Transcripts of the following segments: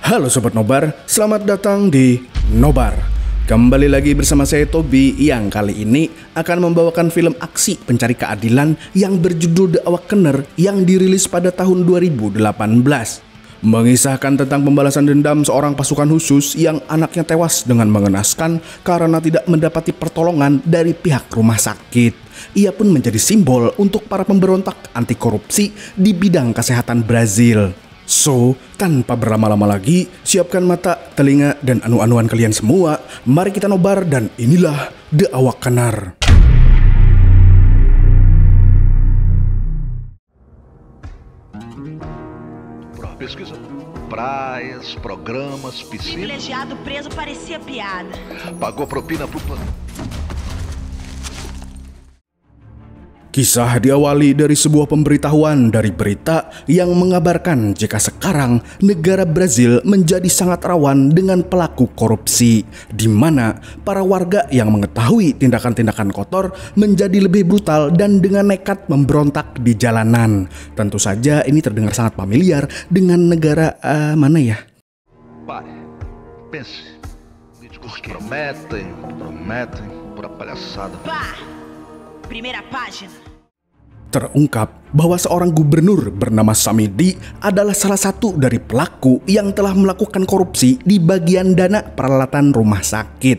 Halo Sobat Nobar, selamat datang di Nobar. Kembali lagi bersama saya Tobi yang kali ini akan membawakan film aksi pencari keadilan yang berjudul The Awakener yang dirilis pada tahun 2018. Mengisahkan tentang pembalasan dendam seorang pasukan khusus yang anaknya tewas dengan mengenaskan karena tidak mendapati pertolongan dari pihak rumah sakit. Ia pun menjadi simbol untuk para pemberontak anti korupsi di bidang kesehatan Brazil. So, tanpa berlama-lama lagi, siapkan mata, telinga, dan anu-anuan kalian semua. Mari kita nobar dan inilah The Awakener. Pesquisa praias, programas, piscinas. Privilegiado preso parecia piada. Pagou propina pro... Kisah diawali dari sebuah pemberitahuan dari berita yang mengabarkan jika sekarang negara Brazil menjadi sangat rawan dengan pelaku korupsi, di mana para warga yang mengetahui tindakan-tindakan kotor menjadi lebih brutal dan dengan nekat memberontak di jalanan. Tentu saja ini terdengar sangat familiar dengan negara mana ya? Pare, pense. Políticos prometem, pura palhaçada. Pá! Primeira página. Terungkap bahwa seorang gubernur bernama Samidi adalah salah satu dari pelaku yang telah melakukan korupsi di bagian dana peralatan rumah sakit.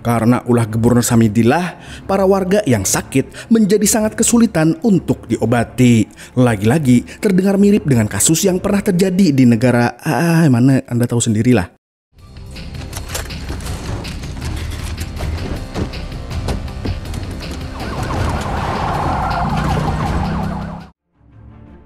Karena ulah gubernur Samidilah, para warga yang sakit menjadi sangat kesulitan untuk diobati. Lagi-lagi terdengar mirip dengan kasus yang pernah terjadi di negara mana Anda tahu sendirilah.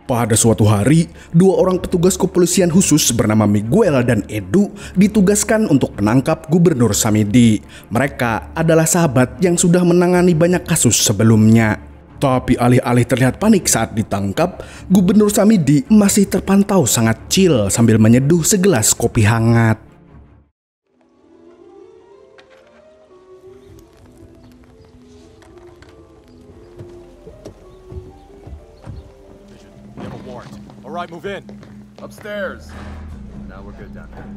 Pada suatu hari, dua orang petugas kepolisian khusus bernama Miguel dan Edu ditugaskan untuk menangkap Gubernur Samidi. Mereka adalah sahabat yang sudah menangani banyak kasus sebelumnya. Tapi alih-alih terlihat panik saat ditangkap, Gubernur Samidi masih terpantau sangat chill sambil menyeduh segelas kopi hangat. All right, move in. Upstairs. Now we're good down here.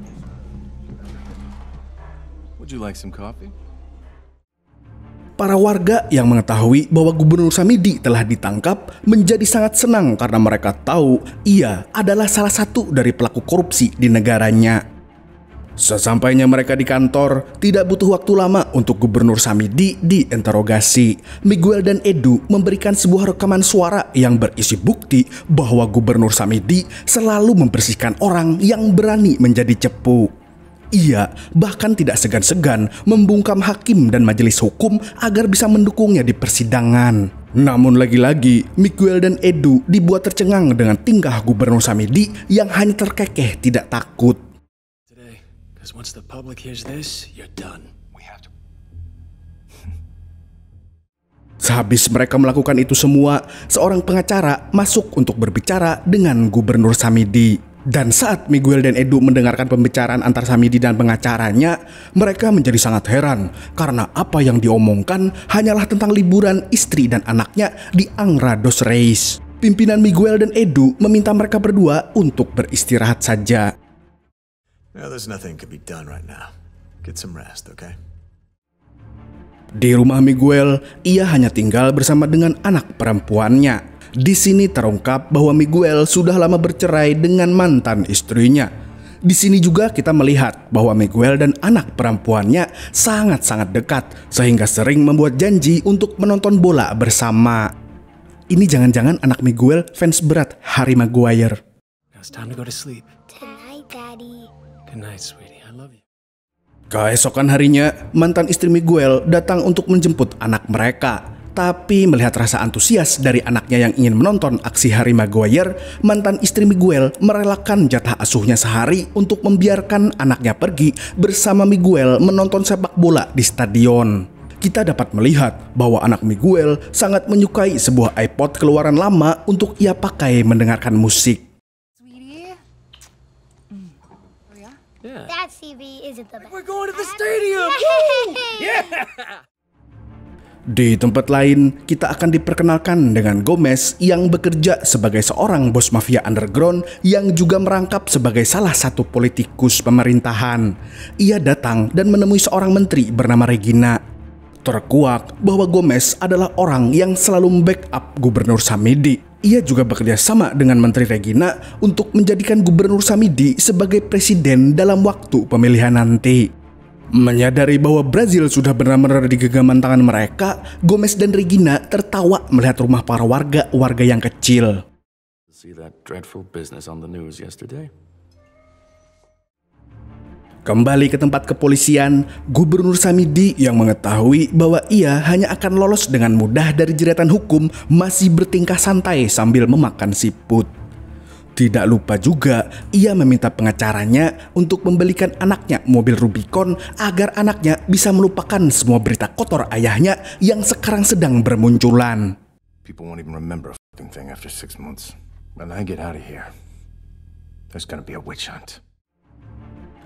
Would you like some coffee? Para warga yang mengetahui bahwa Gubernur Samidi telah ditangkap menjadi sangat senang karena mereka tahu ia adalah salah satu dari pelaku korupsi di negaranya. Sesampainya mereka di kantor, tidak butuh waktu lama untuk Gubernur Samidi diinterogasi. Miguel dan Edu memberikan sebuah rekaman suara yang berisi bukti bahwa Gubernur Samidi selalu membersihkan orang yang berani menjadi cepu. Ia bahkan tidak segan-segan membungkam hakim dan majelis hukum agar bisa mendukungnya di persidangan. Namun lagi-lagi, Miguel dan Edu dibuat tercengang dengan tingkah Gubernur Samidi yang hanya terkekeh tidak takut. Once the public hears this, you're done. Sehabis mereka melakukan itu semua, seorang pengacara masuk untuk berbicara dengan Gubernur Samidi. Dan saat Miguel dan Edu mendengarkan pembicaraan antar Samidi dan pengacaranya, mereka menjadi sangat heran karena apa yang diomongkan hanyalah tentang liburan istri dan anaknya di Angra dos Reis. Pimpinan Miguel dan Edu meminta mereka berdua untuk beristirahat saja. Well, there's nothing can be done right now. Get some rest, okay? Di rumah Miguel, ia hanya tinggal bersama dengan anak perempuannya. Di sini terungkap bahwa Miguel sudah lama bercerai dengan mantan istrinya. Di sini juga kita melihat bahwa Miguel dan anak perempuannya sangat-sangat dekat, sehingga sering membuat janji untuk menonton bola bersama. Ini jangan-jangan anak Miguel fans berat Harry Maguire. It's time to go to sleep. Tonight, Daddy. Good night, sweetie. I love you. Keesokan harinya, mantan istri Miguel datang untuk menjemput anak mereka. Tapi melihat rasa antusias dari anaknya yang ingin menonton aksi Harry Maguire, mantan istri Miguel merelakan jatah asuhnya sehari untuk membiarkan anaknya pergi bersama Miguel menonton sepak bola di stadion. Kita dapat melihat bahwa anak Miguel sangat menyukai sebuah iPod keluaran lama untuk ia pakai mendengarkan musik. That TV isn't the best. We're going to the stadium! Yeah. Di tempat lain, kita akan diperkenalkan dengan Gomez yang bekerja sebagai seorang bos mafia underground yang juga merangkap sebagai salah satu politikus pemerintahan. Ia datang dan menemui seorang menteri bernama Regina. Terkuak bahwa Gomez adalah orang yang selalu membackup Gubernur Samidi. Ia juga bekerja sama dengan Menteri Regina untuk menjadikan Gubernur Samidi sebagai presiden dalam waktu pemilihan nanti. Menyadari bahwa Brazil sudah benar-benar di genggaman tangan mereka, Gomez dan Regina tertawa melihat rumah para warga yang kecil. See that dreadful business on the news yesterday? Kembali ke tempat kepolisian, Gubernur Samidi yang mengetahui bahwa ia hanya akan lolos dengan mudah dari jeratan hukum masih bertingkah santai sambil memakan siput. Tidak lupa juga, ia meminta pengacaranya untuk membelikan anaknya mobil Rubicon agar anaknya bisa melupakan semua berita kotor ayahnya yang sekarang sedang bermunculan. People won't even remember a fucking thing after 6 months. When I get out of here, there's gonna be a witch hunt.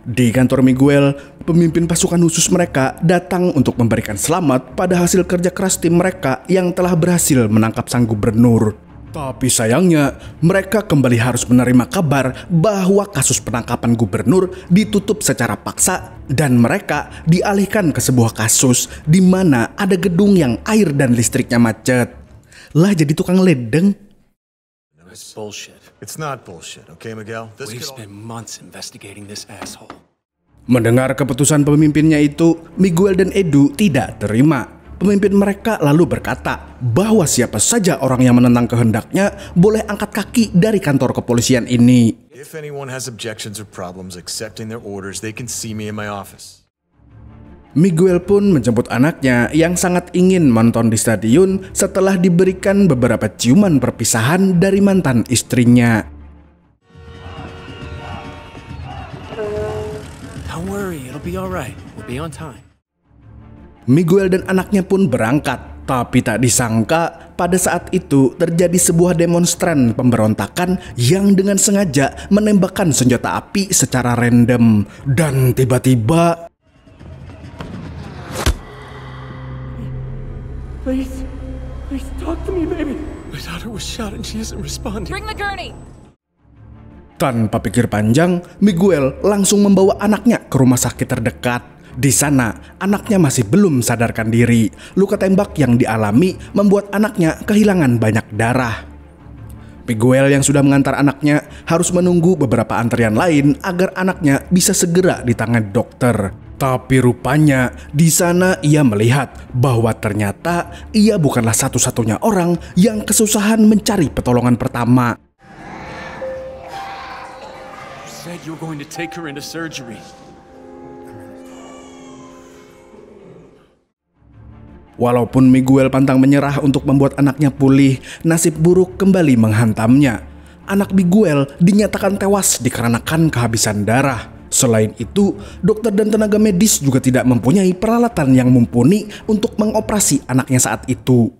Di kantor Miguel, pemimpin pasukan khusus mereka datang untuk memberikan selamat pada hasil kerja keras tim mereka yang telah berhasil menangkap sang gubernur. Tapi sayangnya, mereka kembali harus menerima kabar bahwa kasus penangkapan gubernur ditutup secara paksa dan mereka dialihkan ke sebuah kasus di mana ada gedung yang air dan listriknya macet. Lah jadi tukang ledeng. It's bullshit. It's not bullshit, okay, Miguel? We've spent months investigating this asshole. Mendengar keputusan pemimpinnya itu, Miguel dan Edu tidak terima. Pemimpin mereka lalu berkata bahwa siapa saja orang yang menentang kehendaknya boleh angkat kaki dari kantor kepolisian ini. If anyone has objections or problems accepting their orders, they can see me in my office. Miguel pun menjemput anaknya yang sangat ingin menonton di stadion setelah diberikan beberapa ciuman perpisahan dari mantan istrinya. Don't worry, it'll be alright. We'll be on time. Miguel dan anaknya pun berangkat, tapi tak disangka pada saat itu terjadi sebuah demonstran pemberontakan yang dengan sengaja menembakkan senjata api secara random. Dan tiba-tiba... Please talk to me, baby. My daughter was shot and she isn't responding. Bring the gurney. Tanpa pikir panjang, Miguel langsung membawa anaknya ke rumah sakit terdekat. Di sana, anaknya masih belum sadarkan diri. Luka tembak yang dialami membuat anaknya kehilangan banyak darah. Miguel yang sudah mengantar anaknya harus menunggu beberapa antrian lain agar anaknya bisa segera ditangani dokter. Tapi rupanya di sana ia melihat bahwa ternyata ia bukanlah satu-satunya orang yang kesusahan mencari pertolongan pertama. You said you were going to take her into surgery. Walaupun Miguel pantang menyerah untuk membuat anaknya pulih, nasib buruk kembali menghantamnya. Anak Miguel dinyatakan tewas dikarenakan kehabisan darah. Selain itu, dokter dan tenaga medis juga tidak mempunyai peralatan yang mumpuni untuk mengoperasi anaknya saat itu.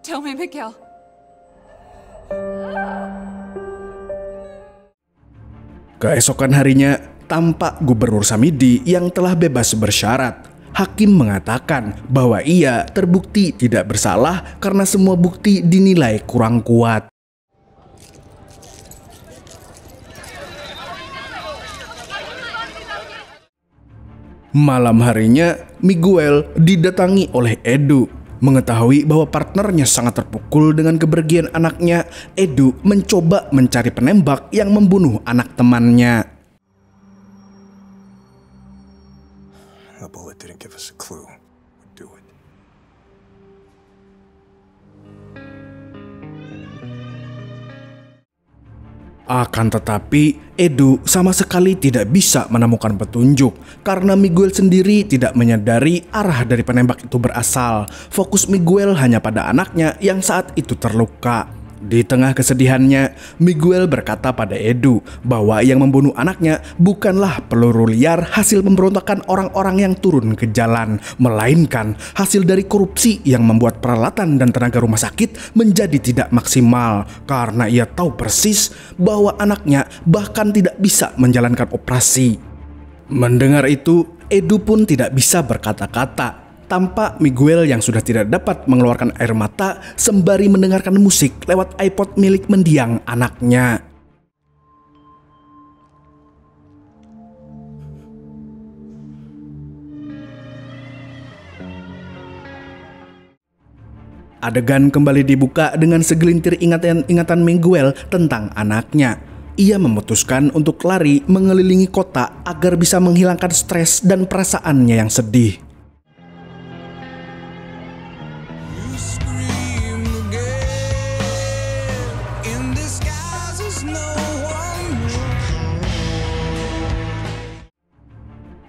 Tell me, Miguel. Keesokan harinya, tampak Gubernur Samidi yang telah bebas bersyarat. Hakim mengatakan bahwa ia terbukti tidak bersalah karena semua bukti dinilai kurang kuat. Malam harinya, Miguel didatangi oleh Edu. Mengetahui bahwa partnernya sangat terpukul dengan kepergian anaknya, Edu mencoba mencari penembak yang membunuh anak temannya. The bullet didn't give us a clue. We'd do it. Akan tetapi, Edu sama sekali tidak bisa menemukan petunjuk karena Miguel sendiri tidak menyadari arah dari penembak itu berasal. Fokus Miguel hanya pada anaknya yang saat itu terluka. Di tengah kesedihannya, Miguel berkata pada Edu bahwa yang membunuh anaknya bukanlah peluru liar hasil pemberontakan orang-orang yang turun ke jalan, melainkan hasil dari korupsi yang membuat peralatan dan tenaga rumah sakit menjadi tidak maksimal karena ia tahu persis bahwa anaknya bahkan tidak bisa menjalankan operasi. Mendengar itu, Edu pun tidak bisa berkata-kata. Tampak Miguel yang sudah tidak dapat mengeluarkan air mata sembari mendengarkan musik lewat iPod milik mendiang anaknya. Adegan kembali dibuka dengan segelintir ingatan Miguel tentang anaknya. Ia memutuskan untuk lari mengelilingi kota agar bisa menghilangkan stres dan perasaannya yang sedih.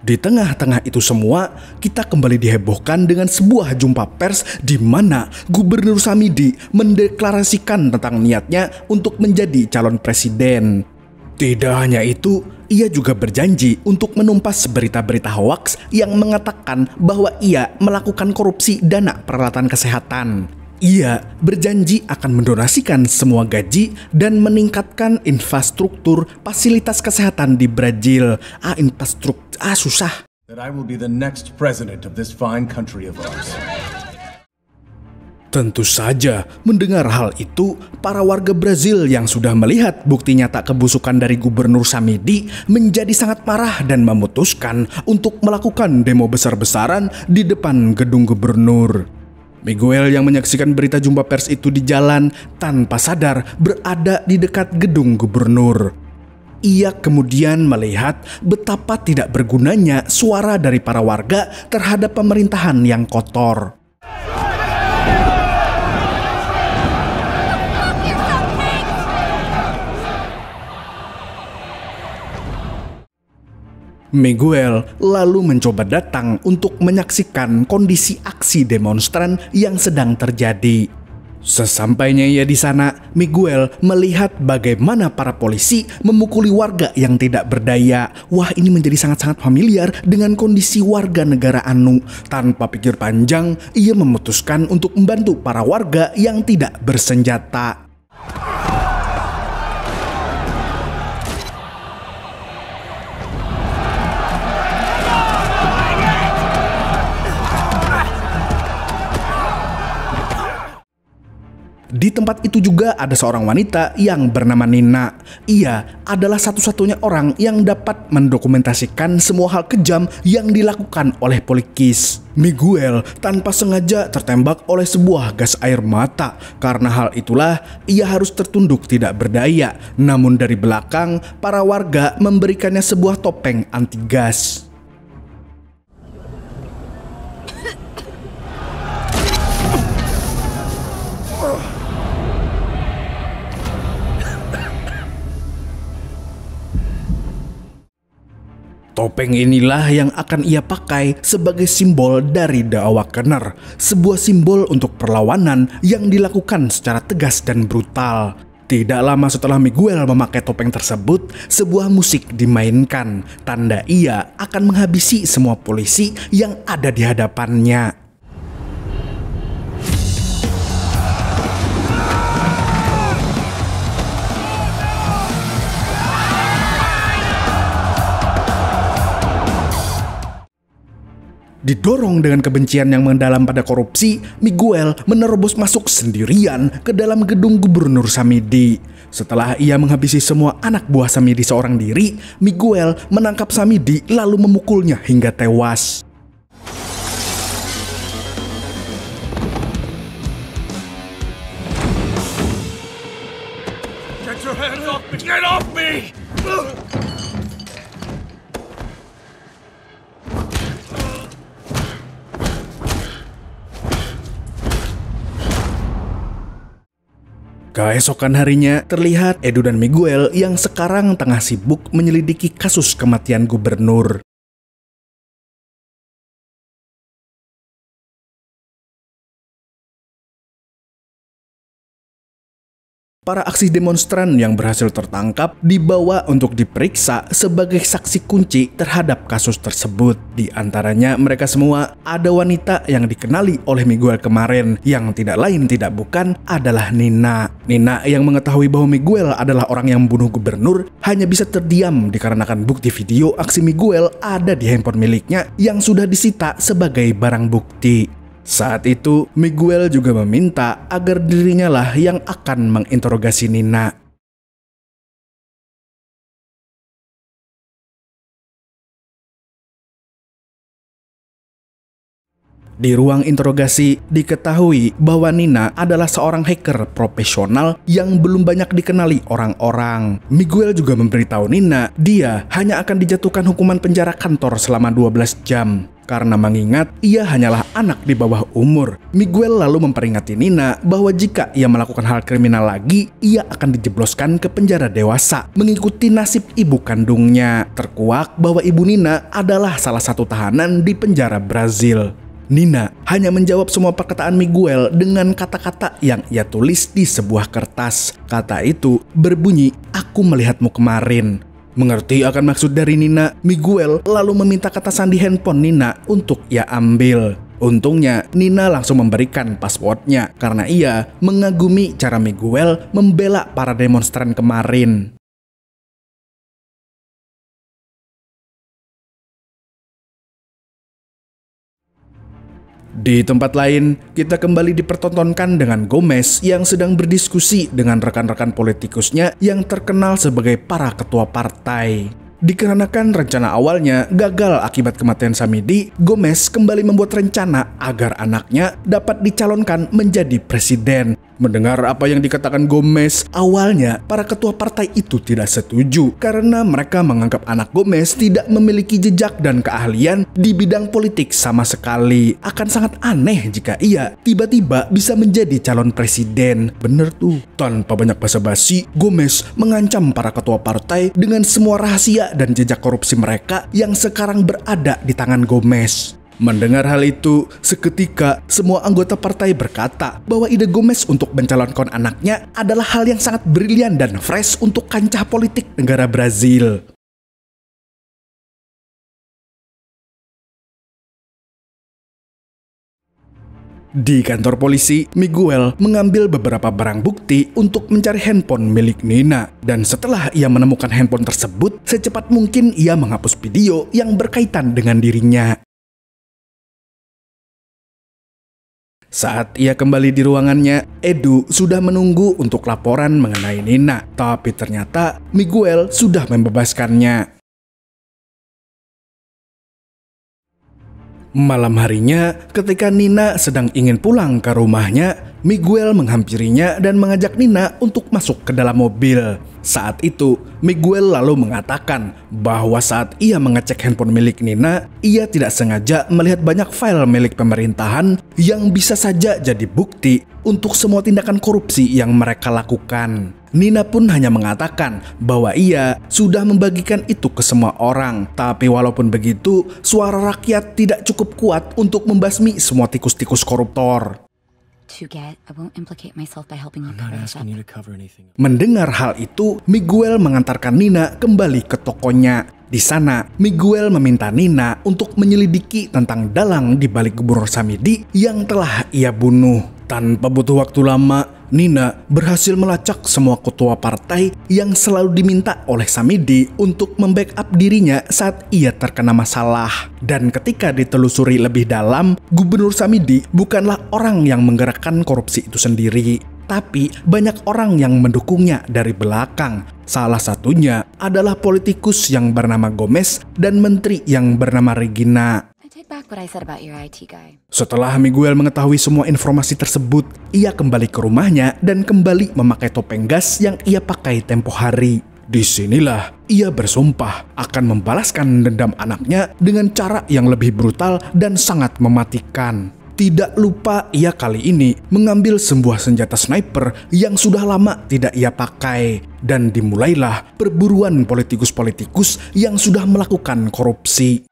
Di tengah-tengah itu semua, kita kembali dihebohkan dengan sebuah jumpa pers di mana Gubernur Samidi mendeklarasikan tentang niatnya untuk menjadi calon presiden. Tidak hanya itu, ia juga berjanji untuk menumpas berita-berita hoaks yang mengatakan bahwa ia melakukan korupsi dana peralatan kesehatan. Ia berjanji akan mendonasikan semua gaji dan meningkatkan infrastruktur fasilitas kesehatan di Brazil. Susah. That I will be the next president of this fine country of ours. Tentu saja, mendengar hal itu, para warga Brazil yang sudah melihat bukti nyata kebusukan dari Gubernur Samidi menjadi sangat marah dan memutuskan untuk melakukan demo besar-besaran di depan gedung gubernur. Miguel yang menyaksikan berita jumpa pers itu di jalan tanpa sadar berada di dekat gedung gubernur. Ia kemudian melihat betapa tidak bergunanya suara dari para warga terhadap pemerintahan yang kotor. Miguel lalu mencoba datang untuk menyaksikan kondisi aksi demonstran yang sedang terjadi. Sesampainya ia di sana, Miguel melihat bagaimana para polisi memukuli warga yang tidak berdaya. Wah, ini menjadi sangat-sangat familiar dengan kondisi warga negara Anu. Tanpa pikir panjang, ia memutuskan untuk membantu para warga yang tidak bersenjata. Di tempat itu juga ada seorang wanita yang bernama Nina. Ia adalah satu-satunya orang yang dapat mendokumentasikan semua hal kejam yang dilakukan oleh Polikis. Miguel tanpa sengaja tertembak oleh sebuah gas air mata. Karena hal itulah ia harus tertunduk tidak berdaya. Namun dari belakang, para warga memberikannya sebuah topeng anti gas. Topeng inilah yang akan ia pakai sebagai simbol dari The Awakener, sebuah simbol untuk perlawanan yang dilakukan secara tegas dan brutal. Tidak lama setelah Miguel memakai topeng tersebut, sebuah musik dimainkan, tanda ia akan menghabisi semua polisi yang ada di hadapannya. Didorong dengan kebencian yang mendalam pada korupsi, Miguel menerobos masuk sendirian ke dalam gedung Gubernur Samidi. Setelah ia menghabisi semua anak buah Samidi seorang diri, Miguel menangkap Samidi lalu memukulnya hingga tewas. Get your hands off me! Get off me! Keesokan harinya, terlihat Edu dan Miguel yang sekarang tengah sibuk menyelidiki kasus kematian gubernur. para aksi demonstran yang berhasil tertangkap dibawa untuk diperiksa sebagai saksi kunci terhadap kasus tersebut. Di antaranya mereka semua ada wanita yang dikenali oleh Miguel kemarin, yang tidak lain tidak bukan adalah Nina. Nina yang mengetahui bahwa Miguel adalah orang yang membunuh gubernur hanya bisa terdiam dikarenakan bukti video aksi Miguel ada di handphone miliknya yang sudah disita sebagai barang bukti. Saat itu, Miguel juga meminta agar dirinya lah yang akan menginterogasi Nina. Di ruang interogasi, diketahui bahwa Nina adalah seorang hacker profesional yang belum banyak dikenali orang-orang. Miguel juga memberitahu Nina dia hanya akan dijatuhkan hukuman penjara kantor selama 12 jam. Karena mengingat ia hanyalah anak di bawah umur. Miguel lalu memperingati Nina bahwa jika ia melakukan hal kriminal lagi, ia akan dijebloskan ke penjara dewasa, mengikuti nasib ibu kandungnya. Terkuak bahwa ibu Nina adalah salah satu tahanan di penjara Brazil. Nina hanya menjawab semua perkataan Miguel dengan kata-kata yang ia tulis di sebuah kertas. Kata itu berbunyi, "Aku melihatmu kemarin." Mengerti akan maksud dari Nina, Miguel lalu meminta kata sandi handphone Nina untuk ia ambil. Untungnya, Nina langsung memberikan passwordnya karena ia mengagumi cara Miguel membela para demonstran kemarin. Di tempat lain, kita kembali dipertontonkan dengan Gomez yang sedang berdiskusi dengan rekan-rekan politikusnya yang terkenal sebagai para ketua partai. Dikarenakan rencana awalnya gagal akibat kematian Samidi, Gomez kembali membuat rencana agar anaknya dapat dicalonkan menjadi presiden. Mendengar apa yang dikatakan Gomez, awalnya para ketua partai itu tidak setuju karena mereka menganggap anak Gomez tidak memiliki jejak dan keahlian di bidang politik sama sekali. Akan sangat aneh jika ia tiba-tiba bisa menjadi calon presiden. Bener tuh. Tanpa banyak basa-basi, Gomez mengancam para ketua partai dengan semua rahasia dan jejak korupsi mereka yang sekarang berada di tangan Gomez. Mendengar hal itu, seketika semua anggota partai berkata bahwa ide Gomez untuk mencalonkan anaknya adalah hal yang sangat brilian dan fresh untuk kancah politik negara Brazil. Di kantor polisi, Miguel mengambil beberapa barang bukti untuk mencari handphone milik Nina. Dan setelah ia menemukan handphone tersebut, secepat mungkin ia menghapus video yang berkaitan dengan dirinya. Saat ia kembali di ruangannya, Edu sudah menunggu untuk laporan mengenai Nina. Tapi ternyata Miguel sudah membebaskannya. Malam harinya, ketika Nina sedang ingin pulang ke rumahnya, Miguel menghampirinya dan mengajak Nina untuk masuk ke dalam mobil. Saat itu, Miguel lalu mengatakan bahwa saat ia mengecek handphone milik Nina, ia tidak sengaja melihat banyak file milik pemerintahan yang bisa saja jadi bukti untuk semua tindakan korupsi yang mereka lakukan. Nina pun hanya mengatakan bahwa ia sudah membagikan itu ke semua orang. Tapi walaupun begitu, suara rakyat tidak cukup kuat untuk membasmi semua tikus-tikus koruptor. Mendengar hal itu, Miguel mengantarkan Nina kembali ke tokonya. Di sana, Miguel meminta Nina untuk menyelidiki tentang dalang di balik gubernur Samidi yang telah ia bunuh. Tanpa butuh waktu lama, Nina berhasil melacak semua ketua partai yang selalu diminta oleh Samidi untuk membackup dirinya saat ia terkena masalah. Dan ketika ditelusuri lebih dalam, Gubernur Samidi bukanlah orang yang menggerakkan korupsi itu sendiri, tapi banyak orang yang mendukungnya dari belakang. Salah satunya adalah politikus yang bernama Gomez dan menteri yang bernama Regina. Setelah Miguel mengetahui semua informasi tersebut, ia kembali ke rumahnya dan kembali memakai topeng gas yang ia pakai tempo hari. Disinilah ia bersumpah akan membalaskan dendam anaknya dengan cara yang lebih brutal dan sangat mematikan. Tidak lupa ia kali ini mengambil sebuah senjata sniper yang sudah lama tidak ia pakai. Dan dimulailah perburuan politikus-politikus yang sudah melakukan korupsi.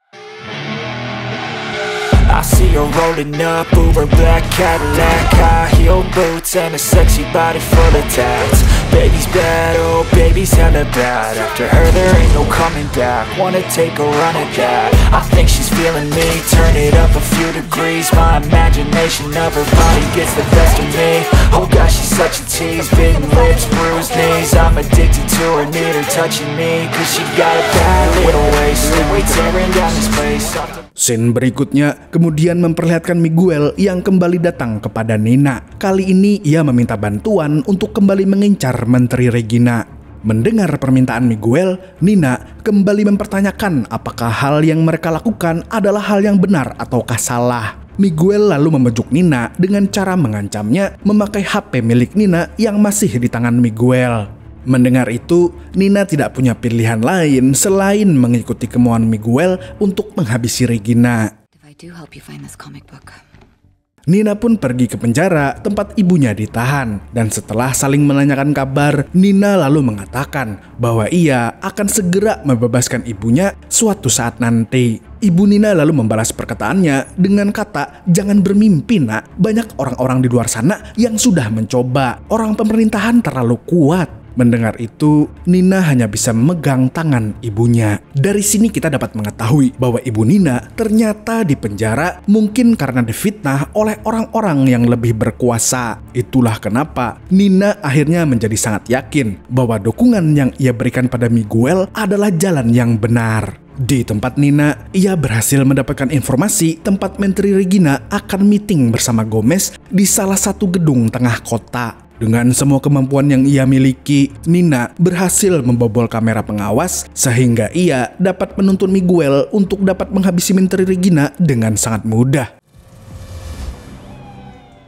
I see her rolling up, Uber black Cadillac, high heel boots and a sexy body full of tats. Baby's bad, oh baby's hella bad. After her there ain't no coming back. Wanna take a run at that. I think she's feeling me. Turn it up a few degrees. My imagination of her body gets the best of me. Oh gosh, she's such a tease. Bitten lips, bruised knees. I'm addicted to her, need her touching me. Cause she got a bad little waist. And we tearing down this place. Scene berikutnya kemudian memperlihatkan Miguel yang kembali datang kepada Nina. Kali ini ia meminta bantuan untuk kembali mengincar Menteri Regina. Mendengar permintaan Miguel, Nina kembali mempertanyakan apakah hal yang mereka lakukan adalah hal yang benar ataukah salah. Miguel lalu membujuk Nina dengan cara mengancamnya memakai HP milik Nina yang masih di tangan Miguel. Mendengar itu, Nina tidak punya pilihan lain selain mengikuti kemauan Miguel untuk menghabisi Regina. Nina pun pergi ke penjara tempat ibunya ditahan, dan setelah saling menanyakan kabar, Nina lalu mengatakan bahwa ia akan segera membebaskan ibunya suatu saat nanti. Ibu Nina lalu membalas perkataannya dengan kata, "Jangan bermimpi nak, banyak orang-orang di luar sana yang sudah mencoba. Orang pemerintahan terlalu kuat." Mendengar itu, Nina hanya bisa memegang tangan ibunya. Dari sini kita dapat mengetahui bahwa ibu Nina ternyata dipenjara mungkin karena difitnah oleh orang-orang yang lebih berkuasa. Itulah kenapa Nina akhirnya menjadi sangat yakin bahwa dukungan yang ia berikan pada Miguel adalah jalan yang benar. Di tempat Nina, ia berhasil mendapatkan informasi tempat Menteri Regina akan meeting bersama Gomez di salah satu gedung tengah kota. Dengan semua kemampuan yang ia miliki, Nina berhasil membobol kamera pengawas sehingga ia dapat menuntun Miguel untuk dapat menghabisi Menteri Regina dengan sangat mudah.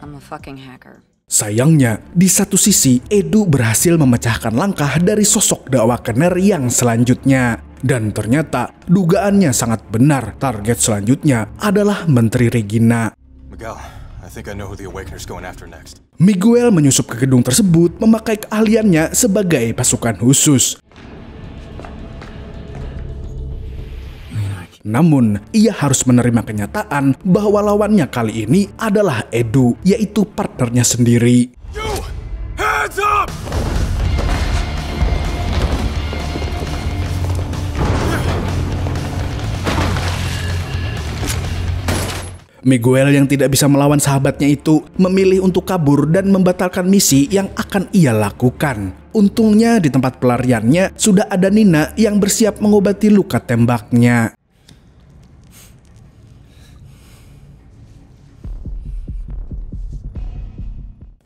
I'm a fucking hacker. Sayangnya, di satu sisi, Edu berhasil memecahkan langkah dari sosok The Awakener yang selanjutnya. Dan ternyata, dugaannya sangat benar. Target selanjutnya adalah Menteri Regina. Miguel menyusup ke gedung tersebut memakai keahliannya sebagai pasukan khusus. Namun, ia harus menerima kenyataan bahwa lawannya kali ini adalah Edu, yaitu partnernya sendiri. Hands up! Miguel yang tidak bisa melawan sahabatnya itu memilih untuk kabur dan membatalkan misi yang akan ia lakukan. Untungnya di tempat pelariannya sudah ada Nina yang bersiap mengobati luka tembaknya.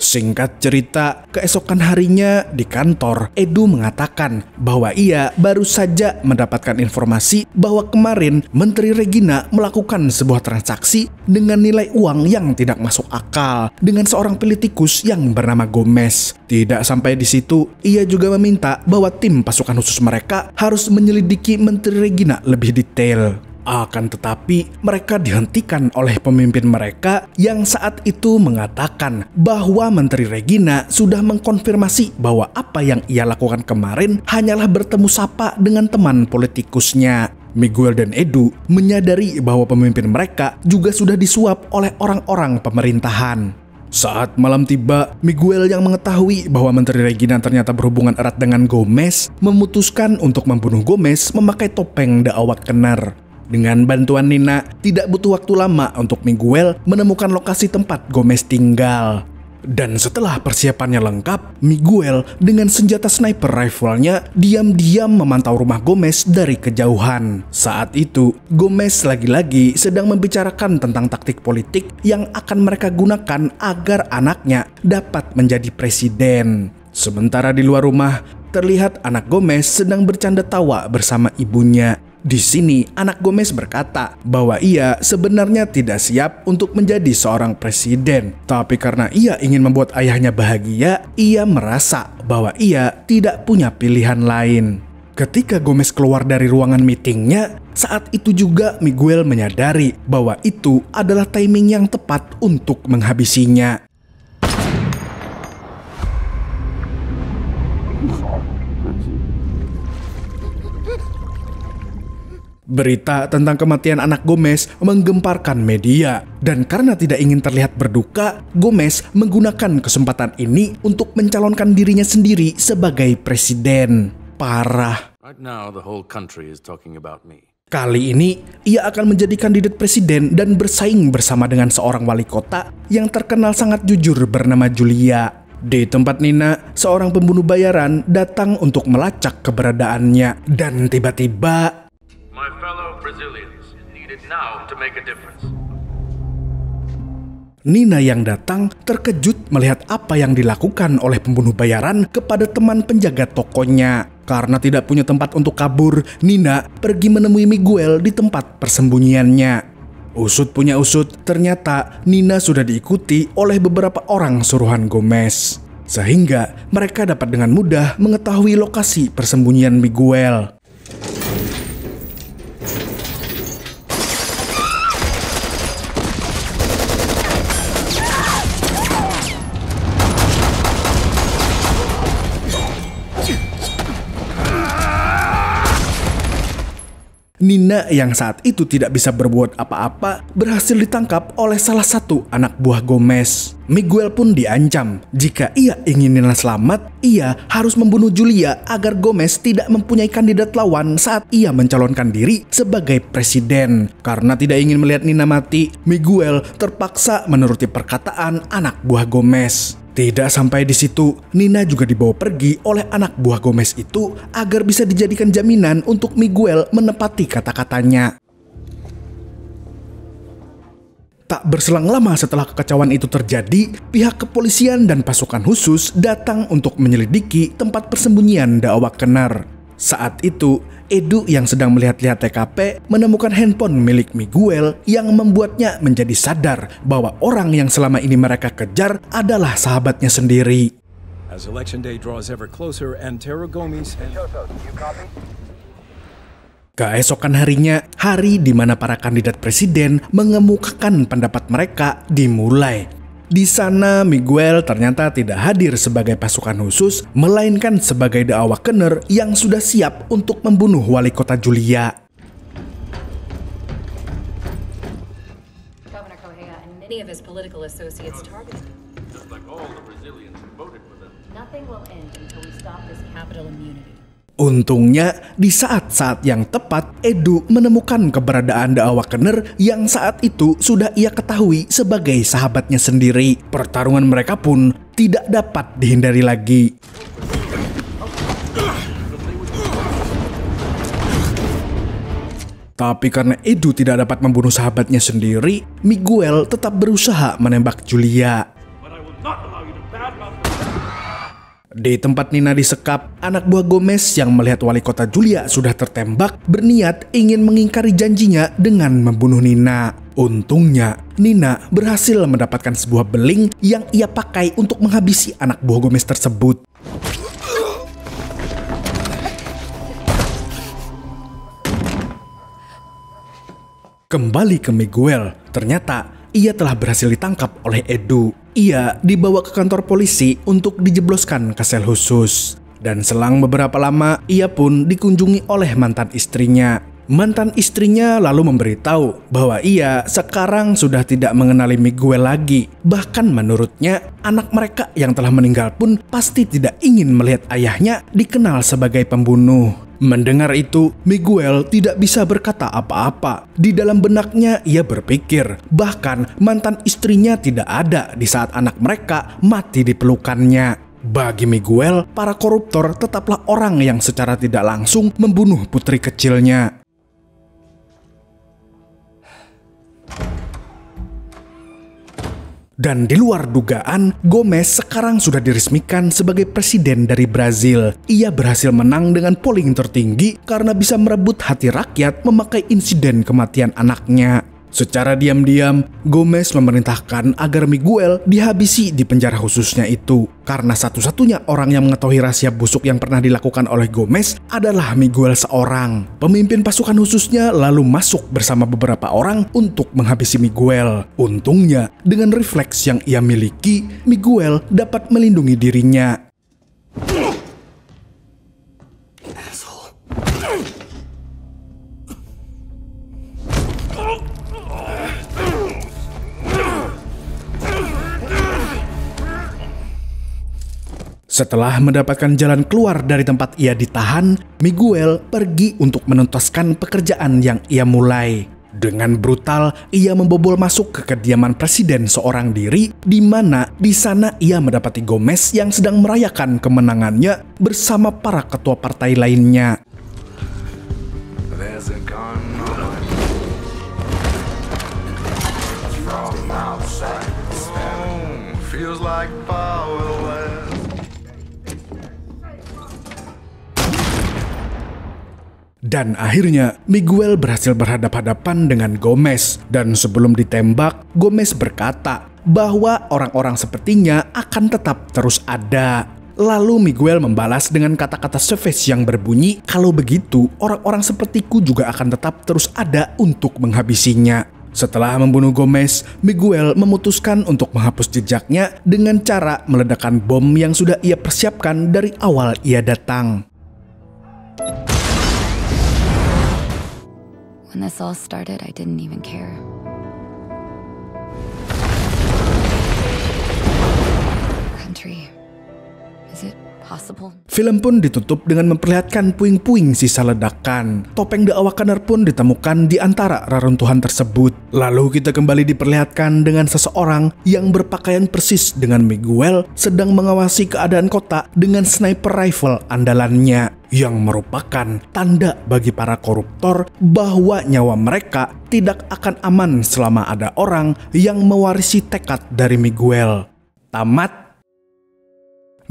Singkat cerita, keesokan harinya di kantor, Edu mengatakan bahwa ia baru saja mendapatkan informasi bahwa kemarin Menteri Regina melakukan sebuah transaksi dengan nilai uang yang tidak masuk akal dengan seorang politikus yang bernama Gomez. Tidak sampai di situ, ia juga meminta bahwa tim pasukan khusus mereka harus menyelidiki Menteri Regina lebih detail. Akan tetapi, mereka dihentikan oleh pemimpin mereka yang saat itu mengatakan bahwa Menteri Regina sudah mengkonfirmasi bahwa apa yang ia lakukan kemarin hanyalah bertemu sapa dengan teman politikusnya. Miguel dan Edu menyadari bahwa pemimpin mereka juga sudah disuap oleh orang-orang pemerintahan. Saat malam tiba, Miguel yang mengetahui bahwa Menteri Regina ternyata berhubungan erat dengan Gomez memutuskan untuk membunuh Gomez memakai topeng The Awakener. Dengan bantuan Nina, tidak butuh waktu lama untuk Miguel menemukan lokasi tempat Gomez tinggal. Dan setelah persiapannya lengkap, Miguel dengan senjata sniper rifle-nya diam-diam memantau rumah Gomez dari kejauhan. Saat itu, Gomez lagi-lagi sedang membicarakan tentang taktik politik yang akan mereka gunakan agar anaknya dapat menjadi presiden. Sementara di luar rumah, terlihat anak Gomez sedang bercanda tawa bersama ibunya. Di sini, anak Gomez berkata bahwa ia sebenarnya tidak siap untuk menjadi seorang presiden. Tapi karena ia ingin membuat ayahnya bahagia, ia merasa bahwa ia tidak punya pilihan lain. Ketika Gomez keluar dari ruangan meetingnya, saat itu juga Miguel menyadari bahwa itu adalah timing yang tepat untuk menghabisinya. Berita tentang kematian anak Gomez menggemparkan media, dan karena tidak ingin terlihat berduka, Gomez menggunakan kesempatan ini untuk mencalonkan dirinya sendiri sebagai presiden. Parah. Right now, the whole country is talking about me. Kali ini, ia akan menjadi kandidat presiden dan bersaing bersama dengan seorang wali kota yang terkenal sangat jujur bernama Julia. Di tempat Nina, seorang pembunuh bayaran datang untuk melacak keberadaannya, dan tiba-tiba My fellow Brazilians needed now to make a difference. Nina yang datang terkejut melihat apa yang dilakukan oleh pembunuh bayaran kepada teman penjaga tokonya. Karena tidak punya tempat untuk kabur, Nina pergi menemui Miguel di tempat persembunyiannya. Usut punya usut, ternyata Nina sudah diikuti oleh beberapa orang suruhan Gomez. Sehingga mereka dapat dengan mudah mengetahui lokasi persembunyian Miguel. Nina yang saat itu tidak bisa berbuat apa-apa berhasil ditangkap oleh salah satu anak buah Gomez. Miguel pun diancam jika ia ingin Nina selamat, ia harus membunuh Julia agar Gomez tidak mempunyai kandidat lawan saat ia mencalonkan diri sebagai presiden. Karena tidak ingin melihat Nina mati, Miguel terpaksa menuruti perkataan anak buah Gomez. Tidak sampai di situ, Nina juga dibawa pergi oleh anak buah Gomez itu agar bisa dijadikan jaminan untuk Miguel menepati kata-katanya. Tak berselang lama setelah kekacauan itu terjadi, pihak kepolisian dan pasukan khusus datang untuk menyelidiki tempat persembunyian Dawa Kenner. Saat itu, Edu yang sedang melihat-lihat TKP menemukan handphone milik Miguel yang membuatnya menjadi sadar bahwa orang yang selama ini mereka kejar adalah sahabatnya sendiri. As election day draws ever closer, Antero Gomes and... Keesokan harinya, hari di mana para kandidat presiden mengemukakan pendapat mereka dimulai. Di sana, Miguel ternyata tidak hadir sebagai pasukan khusus, melainkan sebagai Dawa Kenner yang sudah siap untuk membunuh wali kota Julia. Governor Correa and many of his political associates targeted. Just like all the Brazilians who voted for them. Nothing will end until we stop this capital immunity. Untungnya, di saat-saat yang tepat, Edu menemukan keberadaan Dawa Kenner yang saat itu sudah ia ketahui sebagai sahabatnya sendiri. Pertarungan mereka pun tidak dapat dihindari lagi. Tapi karena Edu tidak dapat membunuh sahabatnya sendiri, Miguel tetap berusaha menembak Julia. Di tempat Nina disekap, anak buah Gomez yang melihat wali kota Julia sudah tertembak berniat ingin mengingkari janjinya dengan membunuh Nina. Untungnya, Nina berhasil mendapatkan sebuah beling yang ia pakai untuk menghabisi anak buah Gomez tersebut. Kembali ke Miguel, ternyata ia telah berhasil ditangkap oleh Edu. Ia dibawa ke kantor polisi untuk dijebloskan ke sel khusus. Dan selang beberapa lama, ia pun dikunjungi oleh mantan istrinya. Mantan istrinya lalu memberitahu bahwa ia sekarang sudah tidak mengenali Miguel lagi. Bahkan menurutnya, anak mereka yang telah meninggal pun pasti tidak ingin melihat ayahnya dikenal sebagai pembunuh. Mendengar itu, Miguel tidak bisa berkata apa-apa. Di dalam benaknya ia berpikir, bahkan mantan istrinya tidak ada di saat anak mereka mati di pelukannya. Bagi Miguel, para koruptor tetaplah orang yang secara tidak langsung membunuh putri kecilnya. Dan di luar dugaan, Gomez sekarang sudah diresmikan sebagai presiden dari Brazil. Ia berhasil menang dengan polling tertinggi karena bisa merebut hati rakyat memakai insiden kematian anaknya. Secara diam-diam, Gomez memerintahkan agar Miguel dihabisi di penjara khususnya itu. Karena satu-satunya orang yang mengetahui rahasia busuk yang pernah dilakukan oleh Gomez adalah Miguel seorang. Pemimpin pasukan khususnya lalu masuk bersama beberapa orang untuk menghabisi Miguel. Untungnya, dengan refleks yang ia miliki, Miguel dapat melindungi dirinya. Setelah mendapatkan jalan keluar dari tempat ia ditahan, Miguel pergi untuk menuntaskan pekerjaan yang ia mulai. Dengan brutal, ia membobol masuk ke kediaman presiden seorang diri, di mana di sana ia mendapati Gomez yang sedang merayakan kemenangannya bersama para ketua partai lainnya. Dan akhirnya Miguel berhasil berhadapan-hadapan dengan Gomez. Dan sebelum ditembak, Gomez berkata bahwa orang-orang sepertinya akan tetap terus ada. Lalu Miguel membalas dengan kata-kata savage yang berbunyi, kalau begitu orang-orang sepertiku juga akan tetap terus ada untuk menghabisinya. Setelah membunuh Gomez, Miguel memutuskan untuk menghapus jejaknya dengan cara meledakkan bom yang sudah ia persiapkan dari awal ia datang. When this all started, I didn't even care. Country, is it possible? Film pun ditutup dengan memperlihatkan puing-puing sisa ledakan. Topeng The Awakener pun ditemukan di antara reruntuhan tersebut. Lalu kita kembali diperlihatkan dengan seseorang yang berpakaian persis dengan Miguel sedang mengawasi keadaan kota dengan sniper rifle andalannya, yang merupakan tanda bagi para koruptor bahwa nyawa mereka tidak akan aman selama ada orang yang mewarisi tekad dari Miguel. Tamat.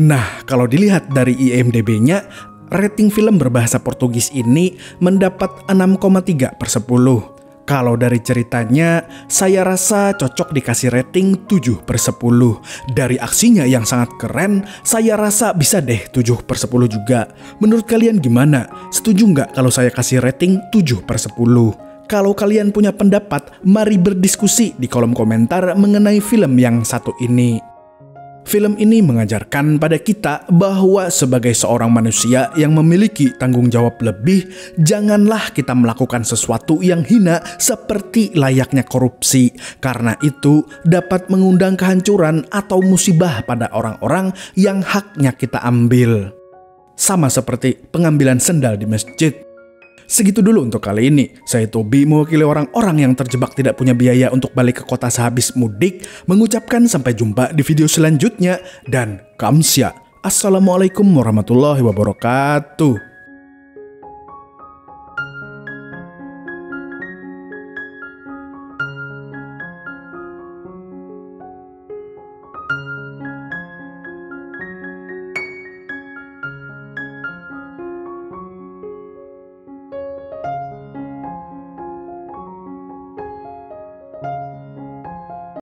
Nah, kalau dilihat dari IMDb-nya, rating film berbahasa Portugis ini mendapat 6,3/10. Kalau dari ceritanya, saya rasa cocok dikasih rating 7/10. Dari aksinya yang sangat keren, saya rasa bisa deh 7/10 juga. Menurut kalian gimana? Setuju nggak kalau saya kasih rating 7/10? Kalau kalian punya pendapat, mari berdiskusi di kolom komentar mengenai film yang satu ini. Film ini mengajarkan pada kita bahwa sebagai seorang manusia yang memiliki tanggung jawab lebih, janganlah kita melakukan sesuatu yang hina seperti layaknya korupsi, karena itu dapat mengundang kehancuran atau musibah pada orang-orang yang haknya kita ambil. Sama seperti pengambilan sendal di masjid. Segitu dulu untuk kali ini. Saya Tobi, mewakili orang-orang yang terjebak tidak punya biaya untuk balik ke kota sehabis mudik, mengucapkan sampai jumpa di video selanjutnya dan kamsya. Assalamualaikum warahmatullahi wabarakatuh.